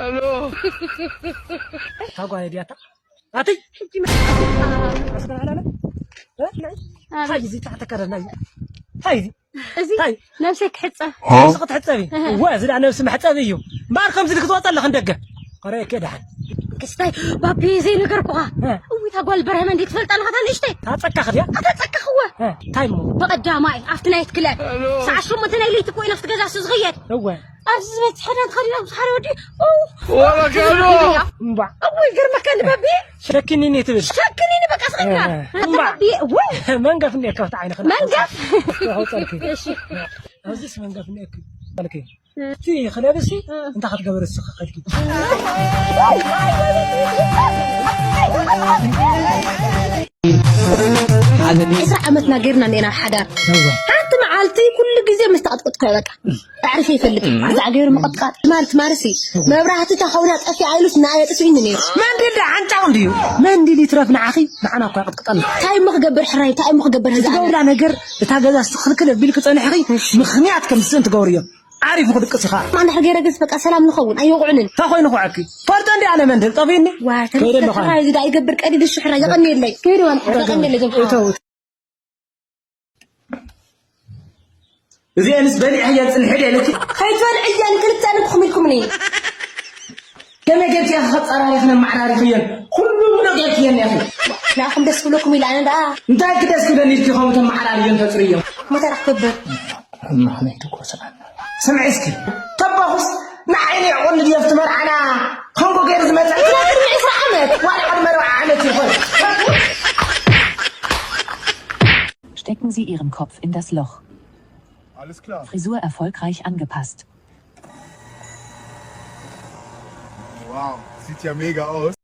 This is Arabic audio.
الو تاقوا دياتا أتي أصبر على أنا هاي زي تحت كرنا هاي زي نفسك حصة سقط حصبي وازل أنا اسمه حصبي باركم زي كتوصل لخن دقة قرية كده كستاي بابي زي نقربها وي تقول البرهمن دي تفلت أنا هذا نشتي تاتسكخ يا تاتسكخ هو تايمو بقدامي عرفتنا يتكلم ساعة شو متنا اللي تكوي نفط جزاس صغير هو أزمت حنا خلينا بصحر ودي والله كانوا مبا أبوي غير مكان بابي شكني تبي شكني بقى صغيرة بابي وين منقف نيك وتعين خلاص منقف هو تركي ايش هذا منقف نيك تركي تي خليها بس انت حتقبر السخ خلكي إسرع عمتنا غيرنا عندنا حدار حتى معالتي كل جزء مستقطقط كذا تعرفي يفلك عز غير مقطقط مالت مارسي ما براحتي تخونات أفي عيلوس نعيا تسويني ما ندير عن تعونديو ما ندير ترافنا عخي معنا قطقطنا تاي مخجبر حراي تاي مخجبر هذا تقول نجر تاجز استخدك بيلك صانع حقي مخنيات كم سنت قوريو عارف خدك قصيخه ما عندنا حاجه رجس بقى سلام نخون ايو قعنن تاخوي نخوعكي فرتندي على مندل طبيني كيري نخون هاي دا يقبر قديد الشحره يغني لي كيري وان يغني لي جنب زي انس بني عيال صنحدي عليك خيت وان عيال كلت انا بخملكم ني كما قلت يا خطر احنا معنا ريخيا كلنا قلت يا اخي لا اخم دس لكم الى انا دا انت كده اسكدني تخوم معنا ريخيا تصريا ما تروح كبر ما حميتك وسلام سمع اسكي طبخ نعيني عون اللي يفتمر انا خنقو غير زمت لا ترمي اسرع عمك ولا عمر وعمتي خوي Stecken Sie Ihren Kopf in das Loch. Alles klar. Frisur erfolgreich angepasst. Wow, sieht ja mega aus.